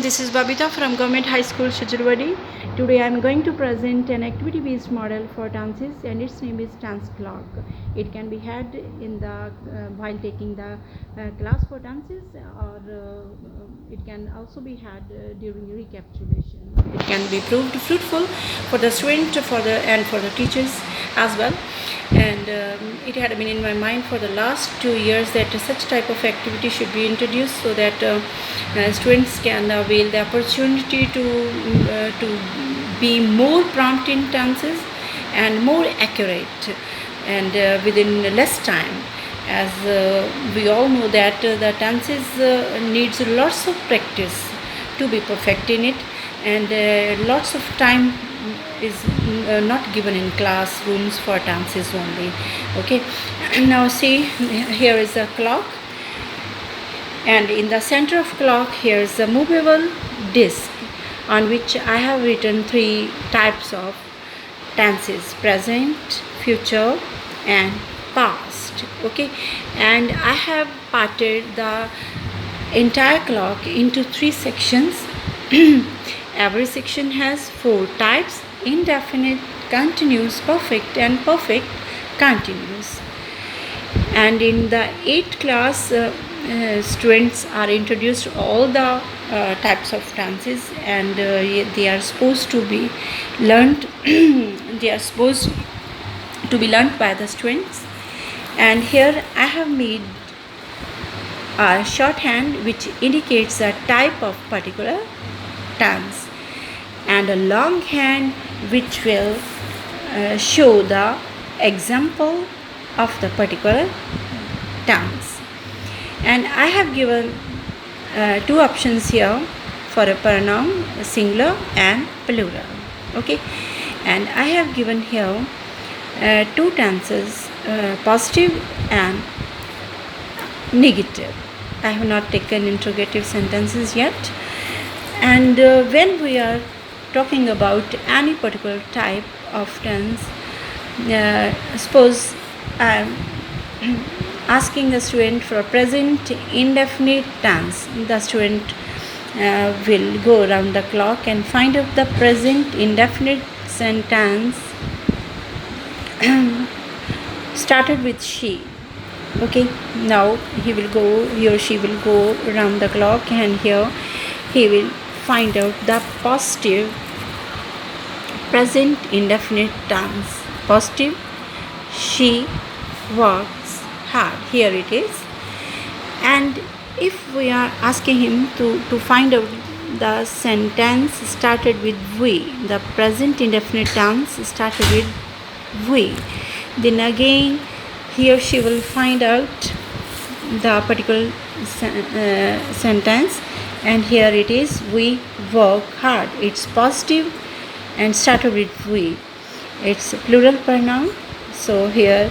This is Babita from Government High School Shujurwadi. Today I am going to present an activity based model for dances, and its name is dance clock. It can be had in the while taking the class for dances, or it can also be had during recapitulation. It can be proved fruitful for the student, and for the teachers as well. And it had been in my mind for the last 2 years that such type of activity should be introduced, so that students can avail the opportunity to be more prompt in dances and more accurate, and within less time, as we all know that the dances needs lots of practice to be perfect in it, and lots of time is not given in classrooms for dances only. Okay, now see, here is a clock, and in the center of clock here is a movable disc on which I have written 3 types of tenses: present, future, and past. Okay, and I have parted the entire clock into 3 sections. Every section has 4 types: indefinite, continuous, perfect, and perfect continuous. And in the 8th class, students are introduced to all the types of dances, and they are supposed to be learned. They are supposed to be learned by the students. And here I have made a shorthand which indicates a type of particular dance, and a longhand which will show the example of the particular dance. And I have given 2 options here for a pronoun, singular and plural. Okay, and I have given here 2 tenses, positive and negative. I have not taken interrogative sentences yet. And when we are talking about any particular type of tense, suppose I am asking the student for a present indefinite tense, the student will go around the clock and find out the present indefinite sentence started with she. Okay, now he or she will go around the clock, and here he will find out the positive present indefinite tense. Positive: she works hard. Here it is. And if we are asking him to find out the sentence started with we, the present indefinite tense started with we, then again he or she will find out the particular sentence, and here it is: we work hard. It's positive and started with we. It's a plural pronoun, so here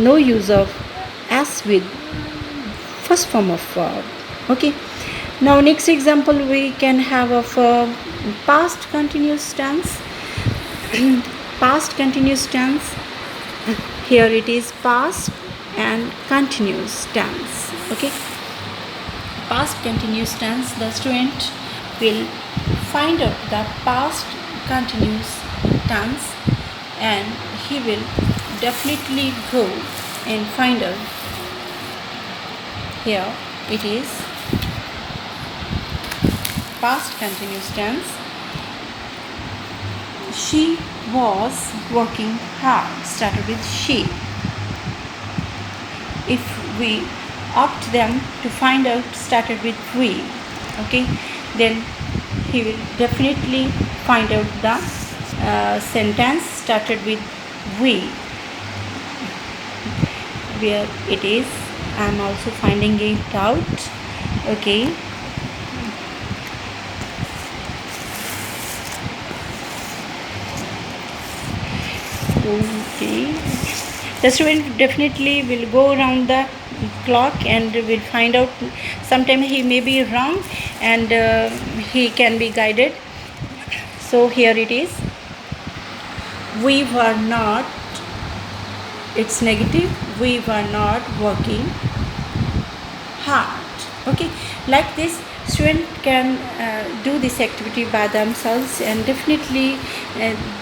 no use of s with first form of verb. Okay, now next example we can have of past continuous tense. Past continuous tense, here it is past and continuous tense. Okay, past continuous tense, the student will find out the past continuous tense, and he will definitely go and find out. Here it is past continuous tense: she was working hard, started with she. If we opt them to find out started with we, okay, then he will definitely find out the sentence started with we. Where it is, I am also finding it out. Okay, the student definitely will go around the clock and will find out. Sometimes he may be wrong, and he can be guided. So here it is: we were not, it's negative, we were not working hard. Okay, like this student can do this activity by themselves, and definitely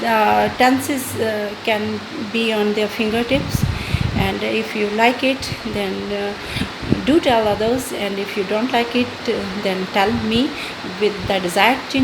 the tenses can be on their fingertips. And if you like it, then do tell others, and if you don't like it, then tell me with the desired change.